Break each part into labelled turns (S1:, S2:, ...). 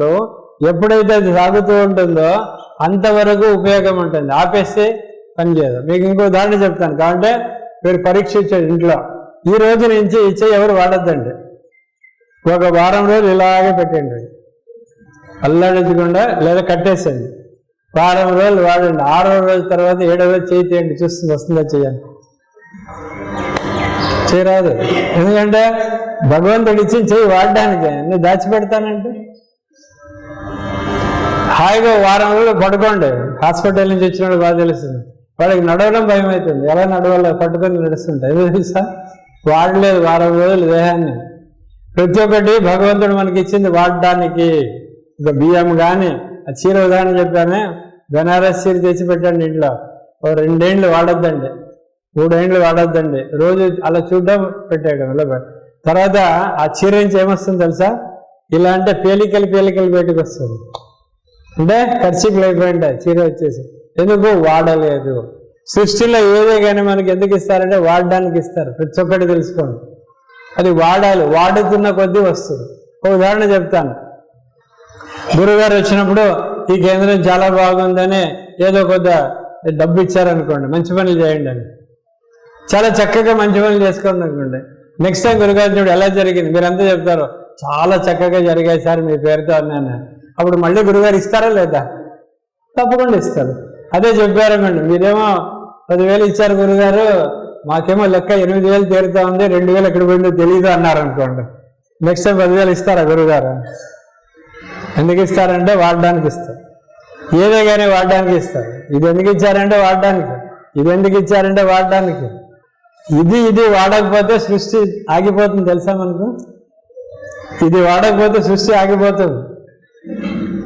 S1: ఉన్నప్పుడు ఎప్పుడైతే అది సాగుతూ ఉంటుందో అంతవరకు ఉపయోగం ఉంటుంది, ఆపేస్తే పనిచేయదు. మీకు ఇంకో ఉదాహరణ చెప్తాను. కాబట్టి మీరు పరీక్ష ఇచ్చారు ఇంట్లో, ఈ రోజు నుంచి ఇచ్చే ఎవరు వాడద్దండి. ఒక వారం రోజులు ఇలాగే పెట్టండి, అల్లాడించకుండా, లేదా కట్టేసేయండి. వారం రోజులు వాడండి. 6వ రోజు తర్వాత 7వ రోజు చేయి తీయండి, చూస్తుంది వస్తుందా చేయండి. చేయరాదు. ఎందుకంటే భగవంతుడు ఇచ్చి చేయి వాడడానికి, నేను దాచిపెడతానంటే. హాయిగా వారం రోజులు పడుకోండి. హాస్పిటల్ నుంచి వచ్చినప్పుడు బాగా తెలుస్తుంది, వాడికి నడవడం భయం అవుతుంది, ఎలా నడవాలో పట్టుకొని నడుస్తుంటాయి. ఏదో తెలుసా, వాడలేదు వారం రోజులు దేహాన్ని. ప్రతి ఒక్కటి భగవంతుడు మనకి ఇచ్చింది వాడడానికి. ఇక బియ్యం కానీ, ఆ చీర ఉదాహరణ చెప్పానే, బెనారస్ చీర తెచ్చి పెట్టండి ఇంట్లో, 2 ఏళ్ళు వాడొద్దండి, 3 ఏళ్ళు వాడొద్దండి. రోజు అలా చూడడం పెట్టేయడం. ఇలా తర్వాత ఆ చీర నుంచి ఏమొస్తుంది తెలుసా, ఇలా అంటే పేలికలు బయటకు వస్తుంది. అంటే ఖర్చులు అయిపోయింటాయి చీర వచ్చేసి. ఎందుకు వాడలేదు. సృష్టిలో ఏదే కానీ మనకి ఎందుకు ఇస్తారంటే వాడడానికి ఇస్తారు. ప్రతి ఒక్కటి తెలుసుకోండి, అది వాడాలి. వాడుతున్న కొద్దీ వస్తుంది. ఒక ఉదాహరణ చెప్తాను. గురుగారు వచ్చినప్పుడు ఈ కేంద్రం చాలా బాగుందని ఏదో కొద్ద డబ్బు ఇచ్చారనుకోండి, మంచి పనులు చేయండి అని. చాలా చక్కగా మంచి పనులు చేసుకోండి అనుకోండి. నెక్స్ట్ టైం గురుగారు చూడు ఎలా జరిగింది, మీరంతా చెప్తారు చాలా చక్కగా జరిగాయి సార్ మీ పేరుతో అన్నాను. అప్పుడు మళ్ళీ గురుగారు ఇస్తారా లేదా? తప్పకుండా ఇస్తారు. అదే చెప్పారనుకోండి, మీరేమో 10,000 ఇచ్చారు గురుగారు, మాకేమో లెక్క 8,000 తీరుతా ఉంది, 2,000 ఎక్కడ పోయిందో తెలియదు అన్నారు అనుకోండి. నెక్స్ట్ టైం 10,000 ఇస్తారా గురుగారు? ఎందుకు ఇస్తారంటే వాడడానికి ఇస్తారు. ఏదే కానీ వాడడానికి ఇస్తారు. ఇది ఎందుకు ఇచ్చారంటే వాడడానికి, ఇది ఎందుకు ఇచ్చారంటే వాడడానికి. ఇది వాడకపోతే సృష్టి ఆగిపోతుంది తెలుసా మనకు. ఇది వాడకపోతే సృష్టి ఆగిపోతుంది.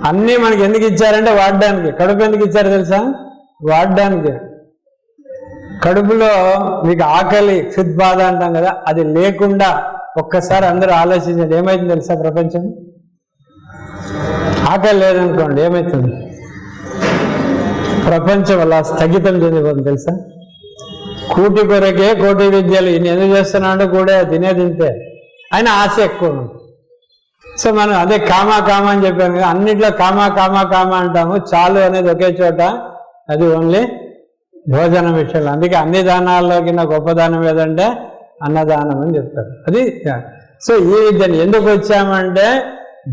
S1: అన్నీ మనకి ఎందుకు ఇచ్చారంటే వాడడానికి. కడుపు ఎందుకు ఇచ్చారు తెలుసా? వాడడానికి. కడుపులో మీకు ఆకలి బాధ అంటాం కదా, అది లేకుండా ఒక్కసారి అందరూ ఆలోచించండి, ఏమైతుంది తెలుసా ప్రపంచం? ఆకలి లేదనుకోండి ఏమవుతుంది? ప్రపంచం అలా స్థగితం చెందిపోతుంది తెలుసా. కూటి కొరకే కోటి విద్యలు, ఈయన ఎందుకు చేస్తున్నా అంటే కూడా తినేది తింటే ఆయన ఆశ ఎక్కువ. సో మనం అదే కామా అని చెప్పాను కదా, అన్నిట్లో కామా అంటాము. చాలు అనేది ఒకే చోట, అది ఓన్లీ భోజనం విషయంలో. అందుకే అన్ని దానాల్లో కింద గొప్ప దానం ఏదంటే అన్నదానం అని చెప్తారు. అది సో ఈ విద్యను ఎందుకు వచ్చామంటే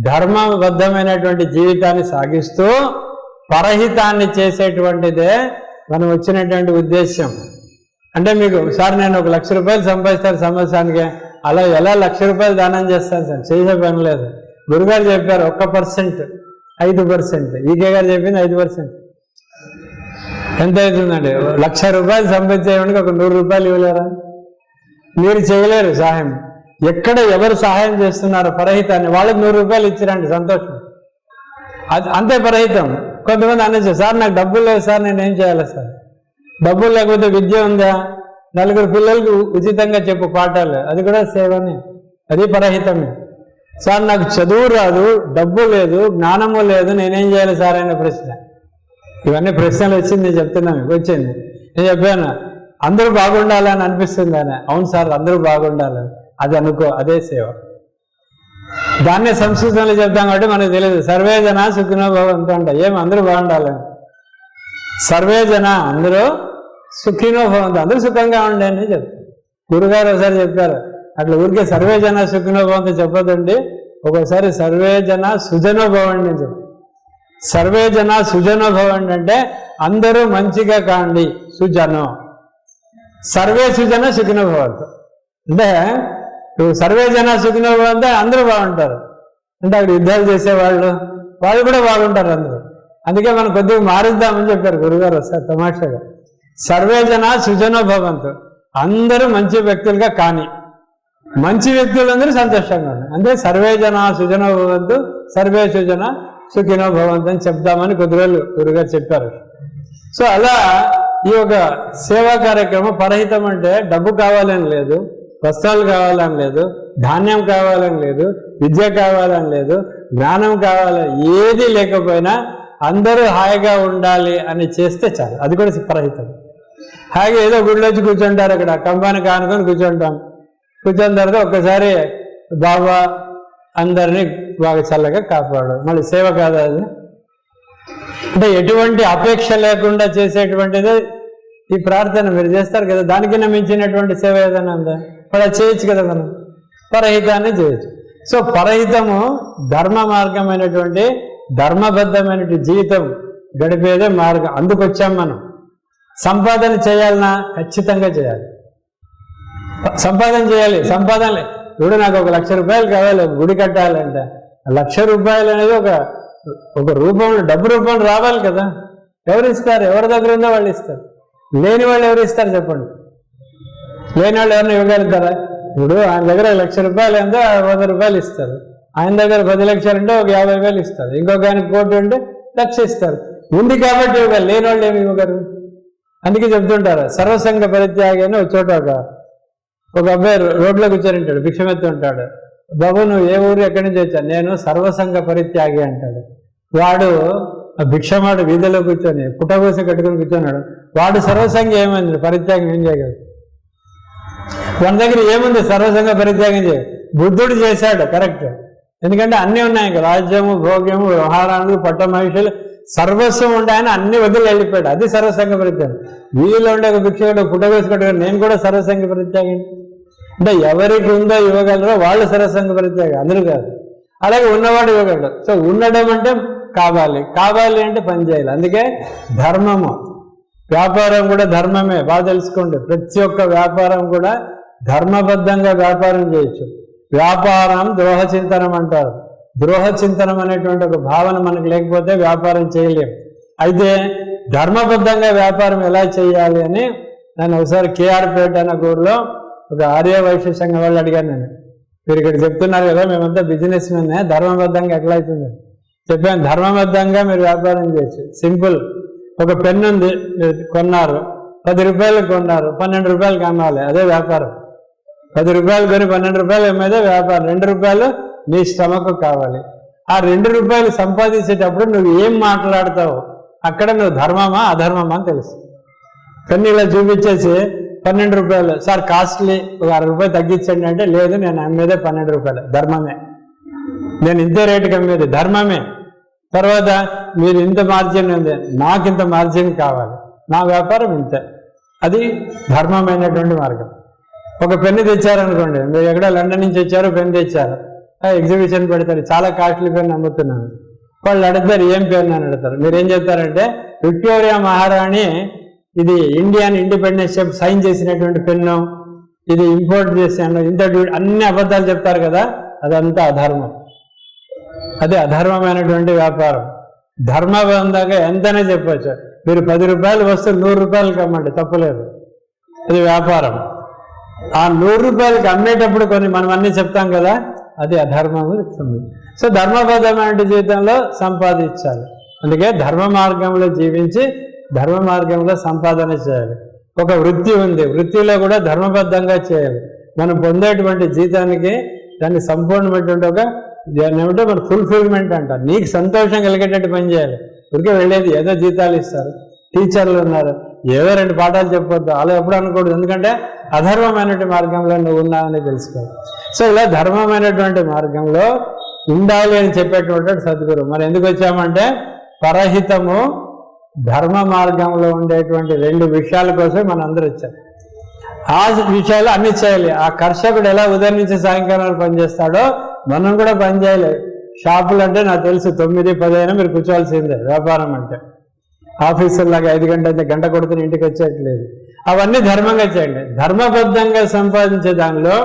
S1: ధర్మబద్ధమైనటువంటి జీవితాన్ని సాగిస్తూ పరహితాన్ని చేసేటువంటిదే మనం వచ్చినటువంటి ఉద్దేశం. అంటే మీకు సార్ నేను 1,00,000 రూపాయలు సంపాదిస్తాను సంవత్సరానికి, అలా ఎలా 1,00,000 రూపాయలు దానం చేస్తాను సార్? చేసే పని లేదు. గురుగారు చెప్పారు 1%, 5%. ఈకే గారు చెప్పింది 5%. ఎంత అవుతుందండి? 1,00,000 రూపాయలు సంపాదించేవాడికి ఒక 100 రూపాయలు ఇవ్వలేరా? మీరు చేయలేరు సహాయం. ఎక్కడ ఎవరు సహాయం చేస్తున్నారు పరహితాన్ని, వాళ్ళకి 100 రూపాయలు ఇచ్చిరండి, సంతోషం. అది అంతే పరహితం. కొంతమంది అనేసి సార్ నాకు డబ్బులు లేదు సార్, నేనేం చేయాలి సార్? డబ్బులు లేకపోతే విద్య ఉందా? 4 పిల్లలకు ఉచితంగా చెప్పు పాఠాలు, అది కూడా సేవనే, అది పరహితమే. సార్ నాకు చదువు రాదు, డబ్బు లేదు, జ్ఞానము లేదు, నేనేం చేయాలి సార్ అనే ప్రశ్న. ఇవన్నీ ప్రశ్నలు వచ్చింది, నేను చెప్తున్నాను మీకు వచ్చింది. నేను చెప్పాను అందరూ బాగుండాలని అనిపిస్తుంది అని. అవును సార్ అందరూ బాగుండాలని, అది అనుకో, అదే సేవ. దాన్నే సంస్కృతంలో చెప్తాం కాబట్టి మనకు తెలియదు. సర్వే జన సుఖినో భవంతు అంట. ఏం అందరూ బాగుండాలని? సర్వే జన అందరూ సుఖినో భవంతు, అందరూ సుఖంగా ఉండే అని చెప్తారు. గురుగారు ఒకసారి చెప్పారు, అట్లా ఊరికే సర్వే జన సుఖినో భవంతు చెప్పదండి, ఒక్కోసారి సర్వే జన సుజనో భవండి అని చెప్పారు. సర్వే జన సుజనో భవండి అంటే అందరూ మంచిగా కాండి, సుజనో. సర్వే సుజన సుఖినో భవంతు అంటే సర్వే జన సుఖినో భవంతు అందరూ బాగుంటారు. అంటే అక్కడ యుద్ధాలు చేసేవాళ్ళు వాళ్ళు కూడా బాగుంటారు అందరూ. అందుకే మనం కొద్దిగా మారుద్దామని చెప్పారు గురుగారు ఒకసారి తమాషాగా. సర్వే జన సుజనో భవంతు, అందరూ మంచి వ్యక్తులుగా కానీ, మంచి వ్యక్తులందరూ సంతోషంగా ఉన్నారు. అంటే సర్వే జన సుజనో భవంతు, సర్వే సుజన సుఖినో భవంతు అని చెప్దామని కొద్ది రోజులు గురుగారు చెప్పారు. సో అలా ఈ యొక్క సేవా కార్యక్రమం పరహితం అంటే డబ్బు కావాలని లేదు, వస్త్రాలు కావాలని లేదు, ధాన్యం కావాలని లేదు, విద్య కావాలని లేదు, జ్ఞానం కావాలని ఏది లేకపోయినా అందరూ హాయిగా ఉండాలి అని చేస్తే చాలు, అది కూడా పరహితం. హాయిగా ఏదో గుడిలో వచ్చి కూర్చుంటారు, అక్కడ కంబాన్ని కానుకొని కూర్చుంటాం. కూర్చున్న తర్వాత ఒక్కసారి బాబా అందరినీ బాగా చల్లగా కాపాడు. మళ్ళీ సేవ కాదా అది? అంటే ఎటువంటి అపేక్ష లేకుండా చేసేటువంటిది ఈ ప్రార్థన. మీరు చేస్తారు కదా, దానికన్నా మించినటువంటి సేవ ఏదైనా ఉందా? మరి అది చేయొచ్చు కదా మనం, పరహితాన్ని చేయొచ్చు. సో పరహితము ధర్మ మార్గమైనటువంటి ధర్మబద్ధమైనటువంటి జీవితం గడిపేదే మార్గం. అందుకు వచ్చాం మనం. సంపాదన చేయాలన్నా ఖచ్చితంగా చేయాలి, సంపాదన చేయాలి. సంపాదన ఇప్పుడు నాకు 1,00,000 రూపాయలు కావాలి, ఒక గుడి కట్టాలంటే 1,00,000 రూపాయలు అనేది ఒక రూపంలో, డబ్బు రూపంలో రావాలి కదా. ఎవరు ఇస్తారు? ఎవరి దగ్గర ఉందో వాళ్ళు ఇస్తారు. లేని వాళ్ళు ఎవరు ఇస్తారు చెప్పండి? లేని వాళ్ళు ఎవరిని ఇవ్వగలుగుతారా? ఇప్పుడు ఆయన దగ్గర 1,00,000 రూపాయలు ఉందో 100 రూపాయలు ఇస్తారు. ఆయన దగ్గర 10 లక్షలు ఉంటే ఒక 50,000 ఇస్తారు. ఇంకొక ఆయన 1 కోటి ఉంటే 1,00,000 ఇస్తారు. ఉంది కాబట్టి ఇవ్వగలరు, లేని వాళ్ళు ఏమి ఇవ్వగలరు. అందుకే చెప్తుంటారు సర్వసంగ పరిత్యాగి అని. ఒక చోట ఒక అబ్బాయి రోడ్లో కూర్చొని భిక్షమెత్తు ఉంటాడు. బాబు నువ్వు ఏ ఊరు, ఎక్కడి నుంచి వచ్చాను? నేను సర్వసంగ పరిత్యాగి అంటాడు. వాడు ఆ భిక్షమాడు వీధిలో కూర్చొని పుట్టగోసి కట్టుకుని కూర్చున్నాడు. వాడు సర్వసంగ ఏమైంది? పరిత్యాగం ఏం చేయగలడు? మన దగ్గర ఏముంది సర్వసంగ పరిత్యాగం చేయ? బుద్ధుడు చేశాడు, కరెక్ట్. ఎందుకంటే అన్నీ ఉన్నాయి కదా, రాజ్యము, భోగ్యము, వ్యవహారాలు, పట్టమహిషులు, సర్వస్వం ఉంటాయని అన్ని వదిలి వెళ్ళిపోయాడు. అది సర్వసంగ పరిత్యాగం. వీధిలో ఉండే ఒక భిక్షకుడు పుట్టగోసి కట్టుకుని నేను కూడా సర్వసంగ పరిత్యాగం. అంటే ఎవరికి ఉందో ఇవ్వగలరో వాళ్ళు సర్వసంగ పరిత్యాగం, అందరూ కాదు. అలాగే ఉన్నవాడు ఇవ్వగలడు. సో ఉండడం అంటే కావాలి అంటే పని చేయాలి. అందుకే ధర్మము. వ్యాపారం కూడా ధర్మమే, బాగా తెలుసుకోండి. ప్రతి ఒక్క వ్యాపారం కూడా ధర్మబద్ధంగా వ్యాపారం చేయొచ్చు. వ్యాపారం ద్రోహచింతనం అంటారు. ద్రోహచింతనం అనేటువంటి ఒక భావన మనకు లేకపోతే వ్యాపారం చేయలేం. అయితే ధర్మబద్ధంగా వ్యాపారం ఎలా చేయాలి అని నేను ఒకసారి కేఆర్పేట అన్న ఊరిలో ఒక ఆర్య వైశ్య సంఘం వాళ్ళు అడిగాను. నేను, మీరు ఇక్కడ చెప్తున్నారు కదా మేమంతా బిజినెస్ మెన్నే, ధర్మబద్ధంగా ఎట్లా అవుతుంది చెప్పాను. ధర్మబద్ధంగా మీరు వ్యాపారం చేయొచ్చు. సింపుల్. ఒక పెన్ను ఉంది, మీరు కొన్నారు, 10 రూపాయలు కొన్నారు, 12 రూపాయలకి అమ్మాలి, అదే వ్యాపారం. 10 రూపాయలు కొని 12 రూపాయలు అమ్మేదే వ్యాపారం. 2 రూపాయలు నీ శ్రమకు కావాలి. ఆ 2 రూపాయలు సంపాదించేటప్పుడు నువ్వు ఏం మాట్లాడతావు, అక్కడ నువ్వు ధర్మమా అధర్మమా అని తెలుసు. పెన్ను ఇలా చూపించేసి 12 రూపాయలు సార్ కాస్ట్లీ, ఒక 60 రూపాయలు తగ్గించండి అంటే, లేదు నేను అమ్మేదే 12 రూపాయలు, ధర్మమే. నేను ఇంతే రేటుకి అమ్మేది, ధర్మమే. తర్వాత మీరు ఇంత మార్జిన్ ఉంది, నాకు ఇంత మార్జిన్ కావాలి, నా వ్యాపారం ఇంతే. అది ధర్మమైనటువంటి మార్గం. ఒక పెన్ను తెచ్చారనుకోండి, మీరు ఎక్కడ లండన్ నుంచి వచ్చారు, పెన్ను తెచ్చారు, ఎగ్జిబిషన్ పెడతారు, చాలా కాస్ట్లీ పెన్ను అమ్ముతున్నాను. వాళ్ళు అడుగుతారు ఏం పెన్ను అని అడుగుతారు. మీరు ఏం చెప్తారంటే విక్టోరియా మహారాణి ఇది ఇండియన్ ఇండిపెండెన్స్ సైన్ చేసినటువంటి పెన్ను, ఇది ఇంపోర్ట్ చేశాను, ఇంత అన్ని అబద్ధాలు చెప్తారు కదా, అదంతా అధర్మం. అదే అధర్మమైనటువంటి వ్యాపారం. ధర్మబద్ధంగా ఎంతనే చెప్పచ్చు. మీరు 10 రూపాయలు వస్తువు 100 రూపాయలకి అమ్మండి, తప్పులేదు, అది వ్యాపారం. ఆ 100 రూపాయలకి అమ్మేటప్పుడు కొన్ని మనం అన్నీ చెప్తాం కదా, అది అధర్మము. సో ధర్మబద్ధమైన జీవితంలో సంపాదించాలి. అందుకే ధర్మ మార్గంలో జీవించి ధర్మ మార్గంలో సంపాదన చేయాలి. ఒక వృత్తి ఉంది, వృత్తిలో కూడా ధర్మబద్ధంగా చేయాలి. మనం పొందేటువంటి జీతానికి దాన్ని సంపూర్ణమైనటువంటి ఒక ఏమంటే మన ఫుల్ఫిల్మెంట్ అంటారు. నీకు సంతోషం కలిగేటట్టు పని చేయాలి. ఊరికే వెళ్ళేది ఏదో జీతాలు ఇస్తారు, టీచర్లు ఉన్నారు, ఏదో 2 పాఠాలు చెప్పొద్దు అలా ఎప్పుడు అనకూడదు. ఎందుకంటే అధర్మమైనటువంటి మార్గంలో నువ్వు ఉన్నావని తెలుసుకోవాలి. సో ఇలా ధర్మమైనటువంటి మార్గంలో ఉండాలి అని చెప్పేటువంటి సద్గురు. మరి ఎందుకు వచ్చామంటే పరహితము ధర్మ మార్గంలో ఉండేటువంటి 2 విషయాల కోసం మనం అందరూ వచ్చాం. ఆ విషయాలు అన్ని చేయాలి. ఆ కర్షకుడు ఎలా ఉదయం నుంచి సాయంకాలం పనిచేస్తాడో మనం కూడా పని చేయాలి. షాపులు అంటే నాకు తెలుసు 9-10 అయినా మీరు కూర్చోవాల్సిందే. వ్యాపారం అంటే ఆఫీసులాగా 5 గంటల గంట కొడుతున్న ఇంటికి వచ్చేట్లేదు. అవన్నీ ధర్మంగా చేయండి. ధర్మబద్ధంగా సంపాదించే దానిలో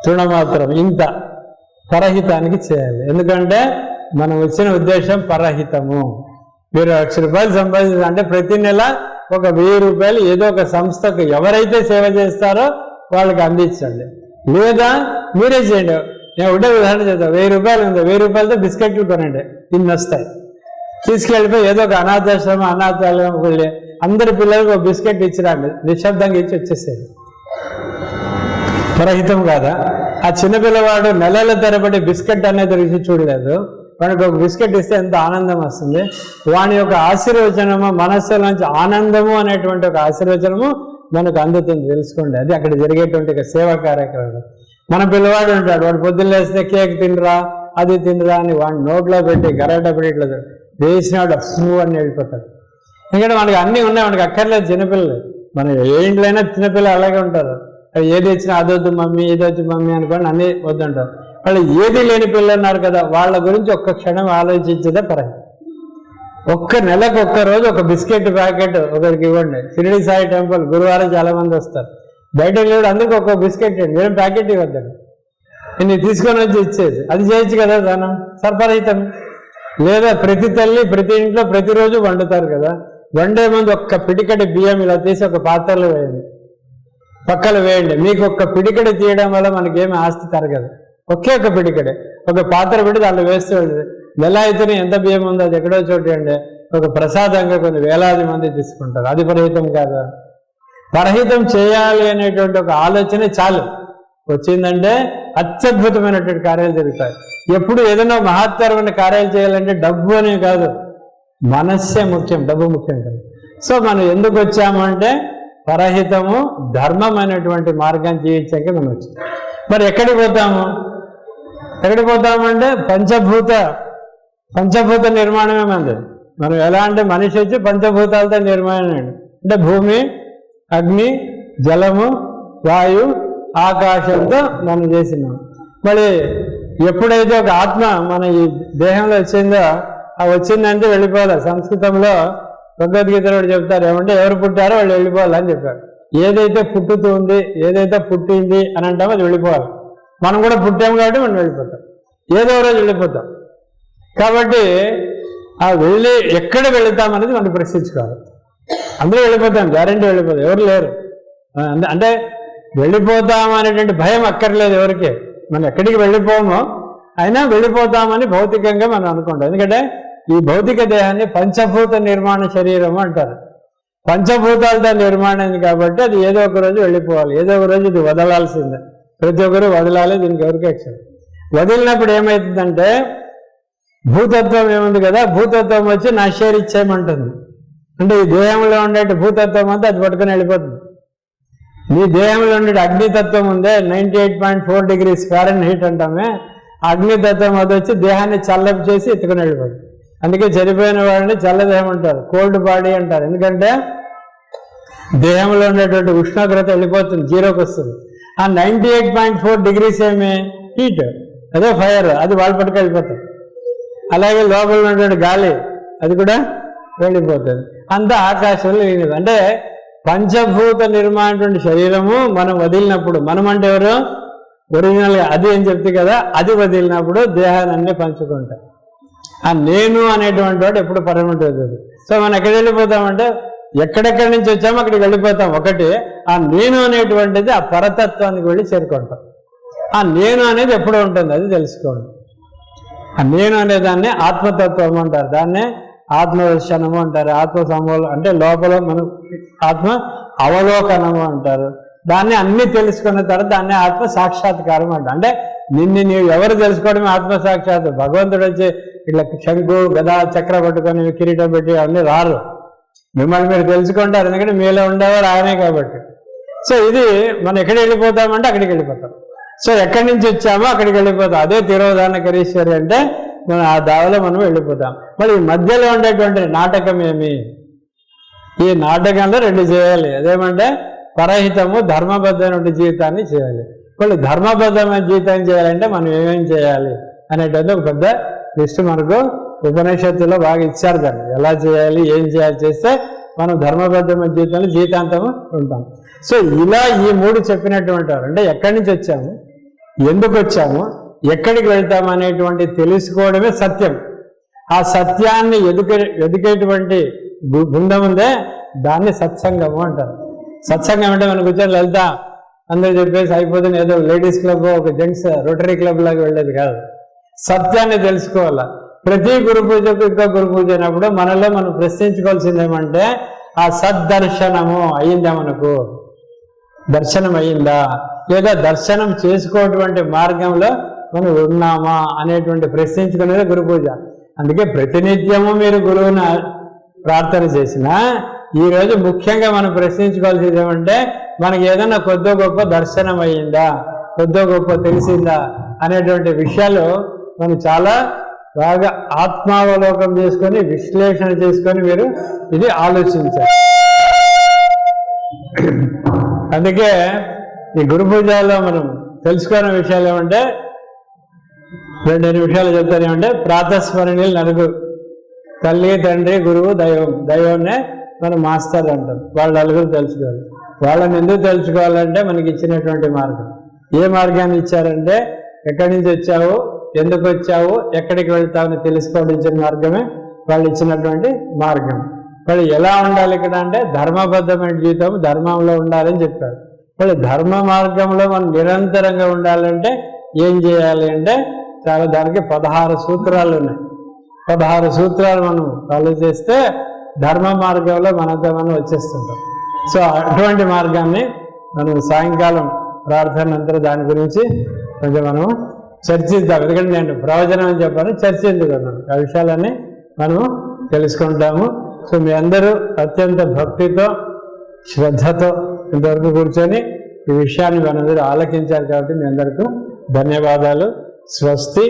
S1: చూడమాత్రం ఇంత పరహితానికి చేయాలి. ఎందుకంటే మనం వచ్చిన ఉద్దేశం పరహితము. మీరు 1,00,000 రూపాయలు సంపాదించాలంటే ప్రతి నెల ఒక 1000 రూపాయలు ఏదో ఒక సంస్థకు ఎవరైతే సేవ చేస్తారో వాళ్ళకి అందించండి, లేదా మీరే చేయండి. నేను ఒకటే ఉదాహరణ చెప్తాను. 1000 రూపాయలు ఉంది, 1000 రూపాయలతో బిస్కెట్లు కొనండి, ఇన్ని వస్తాయి. తీసుకెళ్ళిపోయి ఏదో ఒక అనాథాశ్రమం, అనాథాలయం వెళ్ళి అందరి పిల్లలకు ఒక బిస్కెట్ ఇచ్చిరండి, నిశ్శబ్దంగా ఇచ్చి వచ్చేసేది. పరహితం కాదా? ఆ చిన్నపిల్లవాడు నెలల తరబడి బిస్కెట్ అనేది రుచి చూడలేదు, వాడికి ఒక బిస్కెట్ ఇస్తే ఎంత ఆనందం వస్తుంది. వాని యొక్క ఆశీర్వచనము, మనస్సులోంచి ఆనందము అనేటువంటి ఒక ఆశీర్వచనము మనకు అందుతుంది. తెలుసుకోండి, అది అక్కడ జరిగేటువంటి ఒక సేవా కార్యక్రమం. మన పిల్లవాడు ఉంటాడు, వాడు పొద్దున్న లేస్తే కేక్ తినరా అది తినరా అని వాడిని నోట్లో పెట్టి గరాట పెట్టి ఇట్లా వేసినాడు పువ్వు అని వెళ్ళిపోతాడు. ఎందుకంటే మనకి అన్నీ ఉన్నాయి, మనకి అక్కర్లేదు. చిన్నపిల్లలు మన ఏ ఇంట్లో అయినా చిన్నపిల్లలు అలాగే ఉంటారు. ఏది వచ్చినా అదొద్దు మమ్మీ ఇది వచ్చి మమ్మీ అనుకోండి అన్నీ వద్దంటారు. వాళ్ళు ఏది లేని పిల్లలు ఉన్నారు కదా, వాళ్ళ గురించి ఒక్క క్షణం ఆలోచించేదే పరహితం. ఒక్క నెలకు ఒక్క రోజు ఒక బిస్కెట్ ప్యాకెట్ ఒకరికి ఇవ్వండి. షిరిడి సాయి టెంపుల్ గురువారం చాలా మంది వస్తారు, బయట వెళ్ళి అందరికీ ఒక్క బిస్కెట్ ఇవ్వండి, వేరే ప్యాకెట్ ఇవ్వద్దండి. ఇన్ని తీసుకొని వచ్చి ఇచ్చేది అది చేయొచ్చు కదా దానం, సర్పరహితం. లేదా ప్రతి తల్లి ప్రతి ఇంట్లో ప్రతిరోజు వండుతారు కదా, వండే ముందు ఒక్క పిడికడి బియ్యం ఇలా తీసి ఒక పాత్రలో వేయండి, పక్కన వేయండి. మీకు ఒక్క పిడికడి తీయడం వల్ల మనకేమి ఆస్తి తరగదు. ఒకే ఒక పిడికడే ఒక పాత్ర పెట్టి దాంట్లో వేస్తూ ఉంటుంది. నెల అయితేనే ఎంత బియ్యం ఉందో అది ఎక్కడో చోటు అండి ఒక ప్రసాదంగా కొన్ని వేలాది మంది తీసుకుంటారు. అది పరహితం కాదా? పరహితం చేయాలి అనేటువంటి ఒక ఆలోచన చాలు వచ్చిందంటే అత్యద్భుతమైనటువంటి కార్యాలు జరుగుతాయి. ఎప్పుడు ఏదైనా మహత్తరమైన కార్యాలు చేయాలంటే డబ్బు అనే కాదు, మనస్సే ముఖ్యం, డబ్బు ముఖ్యం కాదు. సో మనం ఎందుకు వచ్చామంటే పరహితము ధర్మం అనేటువంటి మార్గాన్ని జీవించాక మనం వచ్చాం. మరి ఎక్కడికి పోతాము? ఎక్కడికి పోతామంటే పంచభూత నిర్మాణమే మనది. మనం ఎలా అంటే మనిషి వచ్చి పంచభూతాలతో నిర్మాణం అంటే భూమి, అగ్ని, జలము, వాయు, ఆకాశంతో మనం చేసినాం. మరి ఎప్పుడైతే ఒక ఆత్మ మన ఈ దేహంలో వచ్చిందో ఆ వచ్చిందంటే వెళ్ళిపోవాలి. సంస్కృతంలో భగవద్గీతలో చెప్తారు ఏమంటే ఎవరు పుట్టారో వాళ్ళు వెళ్ళిపోవాలని చెప్పారు. ఏదైతే పుట్టుతుంది ఏదైతే పుట్టింది అని అంటామో అది వెళ్ళిపోవాలి. మనం కూడా పుట్టాము కాబట్టి మనం వెళ్ళిపోతాం, ఏదో రోజు వెళ్ళిపోతాం. కాబట్టి ఆ వెళ్ళి ఎక్కడ వెళుతామనేది మనం ప్రశ్నించుకోవాలి. అందరూ వెళ్ళిపోతాం, గ్యారెంటీ వెళ్ళిపోతాం, ఎవరు లేరు. అంటే వెళ్ళిపోతామనేటువంటి భయం అక్కర్లేదు ఎవరికి. మనం ఎక్కడికి వెళ్ళిపోమో అయినా వెళ్ళిపోతామని భౌతికంగా మనం అనుకుంటాం. ఎందుకంటే ఈ భౌతిక దేహాన్ని పంచభూత నిర్మాణ శరీరం అంటారు. పంచభూతాలతో నిర్మాణం కాబట్టి అది ఏదో ఒక రోజు వెళ్ళిపోవాలి, ఏదో ఒక రోజు ఇది వదలాల్సిందే. ప్రతి ఒక్కరు వదలాలి, దీనికి ఎవరికి యాక్షన్. వదిలినప్పుడు ఏమవుతుందంటే భూతత్వం ఏముంది కదా, భూతత్వం వచ్చి నా షేర్ ఇచ్చేయమంటుంది. అంటే ఈ దేహంలో ఉండే భూతత్వం అంతా అది పట్టుకొని వెళ్ళిపోతుంది. మీ దేహంలో ఉండే అగ్నితత్వం ఉందే 98.4 degrees ఫారెన్హీట్ అంటామే, అగ్నితత్వం అది వచ్చి దేహాన్ని చల్లపు చేసి ఎత్తుకుని వెళ్ళిపోతుంది. అందుకే చనిపోయిన వాడిని చల్లదేహం అంటారు, కోల్డ్ బాడీ అంటారు. ఎందుకంటే దేహంలో ఉండేటువంటి ఉష్ణోగ్రత వెళ్ళిపోతుంది, జీరోకి వస్తుంది. ఆ 98.4 degrees ఏమి హీట్, అదే ఫైర్, అది వాళ్ళు పట్టుకు వెళ్ళిపోతుంది. అలాగే లోపల ఉన్నటువంటి గాలి అది కూడా వెళ్ళిపోతుంది. అంతా ఆకాశంలో లేనిది. అంటే పంచభూత నిర్మాణటువంటి శరీరము మనం వదిలినప్పుడు, మనం అంటే ఎవరు ఒరిజినల్గా అది అని చెప్తే కదా, అది వదిలినప్పుడు దేహాన్ని అన్నీ పంచుకుంటాం. ఆ నేను అనేటువంటి వాడు ఎప్పుడు పర్మనెంట్ అవుతుంది. సో మనం ఎక్కడ వెళ్ళిపోతామంటే ఎక్కడెక్కడి నుంచి వచ్చామో అక్కడికి వెళ్ళిపోతాం. ఒకటి ఆ నేను అనేటువంటిది ఆ పరతత్వానికి వెళ్ళి చేరుకుంటాం. ఆ నేను అనేది ఎప్పుడు ఉంటుంది అది తెలుసుకోండి. ఆ నేను అనే దాన్ని ఆత్మతత్వం అంటారు, దాన్నే ఆత్మదర్శనము అంటారు, ఆత్మ సమూలం అంటే లోపల మనం ఆత్మ అవలోకనము అంటారు. దాన్ని అన్ని తెలుసుకున్న తర్వాత దాన్ని ఆత్మ సాక్షాత్కారం అంటారు. అంటే నిన్ను నీవు ఎవరు తెలుసుకోవడమే ఆత్మ సాక్షాత్. భగవంతుడు వచ్చి ఇట్లా శంకు గదా చక్ర పట్టుకొని కిరీటం పెట్టి అవన్నీ రారు, మిమ్మల్ని మీరు తెలుసుకుంటారు. ఎందుకంటే మీలో ఉండేవారు ఆయనే కాబట్టి. సో ఇది మనం ఎక్కడ వెళ్ళిపోతామంటే అక్కడికి వెళ్ళిపోతాం. సో ఎక్కడి నుంచి వచ్చామో అక్కడికి వెళ్ళిపోతాం. అదే తిరోధానకరీశ్వరి అంటే మనం ఆ దావలో మనం వెళ్ళిపోతాం. మళ్ళీ మధ్యలో ఉండేటువంటి నాటకం ఏమి? ఈ నాటకంలో రెండు చేయాలి. అదేమంటే పరహితము ధర్మబద్ధమైన జీవితాన్ని చేయాలి. మళ్ళీ ధర్మబద్ధమైన జీవితాన్ని చేయాలంటే మనం ఏమేమి చేయాలి అనేటువంటి ఒక పెద్ద లిస్ట్ మనకు ఉపనిషత్తులో బాగా ఇచ్చారు. దాన్ని ఎలా చేయాలి, ఏం చేయాలి, చేస్తే మనం ధర్మబద్ధమైన జీవితంలో జీవితాంతము ఉంటాం. సో ఇలా ఈ మూడు చెప్పినటువంటి వారు అంటే ఎక్కడి నుంచి వచ్చాము, ఎందుకు వచ్చాము, ఎక్కడికి వెళ్తాము అనేటువంటి తెలుసుకోవడమే సత్యం. ఆ సత్యాన్ని ఎదుకేటువంటి బృందం ఉందే దాన్ని సత్సంగము అంటారు. సత్సంగం అంటే మనం కూర్చొని వెళ్తా అందరూ చెప్పేసి అయిపోతుంది, ఏదో లేడీస్ క్లబ్ ఒక జెంట్స్ రోటరీ క్లబ్ లాగా వెళ్ళేది కాదు. సత్యాన్ని తెలుసుకోవాలా. ప్రతి గురు పూజకు ఇంకా గురు పూజ అయినప్పుడు మనలో మనం ప్రశ్నించుకోవాల్సింది ఏమంటే ఆ సద్దర్శనము అయిందా, మనకు దర్శనం అయిందా, లేదా దర్శనం చేసుకోవటువంటి మార్గంలో మనం ఉన్నామా అనేటువంటి ప్రశ్నించుకునేది గురు పూజ. అందుకే ప్రతినిత్యము మీరు గురువుని ప్రార్థన చేసినా ఈరోజు ముఖ్యంగా మనం ప్రశ్నించుకోవాల్సింది ఏమంటే మనకి ఏదైనా కొద్ది గొప్ప దర్శనం అయ్యిందా, కొద్దో గొప్ప తెలిసిందా అనేటువంటి విషయాలు మనం చాలా బాగా ఆత్మావలోకం చేసుకొని విశ్లేషణ చేసుకొని మీరు ఇది ఆలోచించాలి. అందుకే ఈ గురు పూజలో మనం తెలుసుకున్న విషయాలు ఏమంటే 2 నిమిషాలు చెప్తాను. ఏమంటే ప్రాతస్మరణీయులు నలుగురు, తల్లి, తండ్రి, గురువు, దైవం. దైవంనే మనం మాస్టర్ అంటాం. వాళ్ళు నలుగురు తెలుసుకోవాలి. వాళ్ళని ఎందుకు తెలుసుకోవాలంటే మనకి ఇచ్చినటువంటి మార్గం. ఏ మార్గాన్ని ఇచ్చారంటే ఎక్కడి నుంచి వచ్చావు, ఎందుకు వచ్చావు, ఎక్కడికి వెళ్తావని తెలుసుకోవడం మార్గమే వాళ్ళు ఇచ్చినటువంటి మార్గం. వాళ్ళు ఎలా ఉండాలి ఇక్కడ అంటే ధర్మబద్ధమైన జీవితం, ధర్మంలో ఉండాలని చెప్పారు. వాళ్ళు ధర్మ మార్గంలో మనం నిరంతరంగా ఉండాలంటే ఏం చేయాలి అంటే చాలా దానికి 16 సూత్రాలు ఉన్నాయి. 16 సూత్రాలు మనం ఫాలో చేస్తే ధర్మ మార్గంలో మనంతా మనం వచ్చేస్తుంటాం. సో అటువంటి మార్గాన్ని మనం సాయంకాలం ప్రార్థన అంతా దాని గురించి కొంచెం మనం చర్చిద్దాం. ఎందుకంటే నేను ప్రవచనం అని చెప్పాను, చర్చించుకున్నాను. ఆ విషయాలన్నీ మనము తెలుసుకుంటాము. సో మీ అందరూ అత్యంత భక్తితో శ్రద్ధతో ఇంతవరకు కూర్చొని ఈ విషయాన్ని మనందరూ ఆలకించారు కాబట్టి మీ అందరికీ ధన్యవాదాలు. స్వస్తి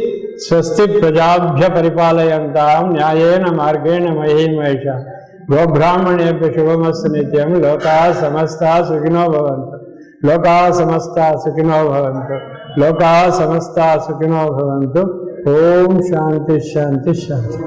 S1: స్వస్తి ప్రజాభ్య పరిపాలయంతాం న్యాయేన మార్గేణ మహీమహేష గోబ్రాహ్మణేభ్య శుభమస్తు నిత్యం. లోకా సమస్తా సుఖినో భవంతు. లోకా సమస్తా సుఖినో భవంతు. లోకా సమస్తా సుఖినో భవంతు. ఓం శాంతి శాంతి శాంతి.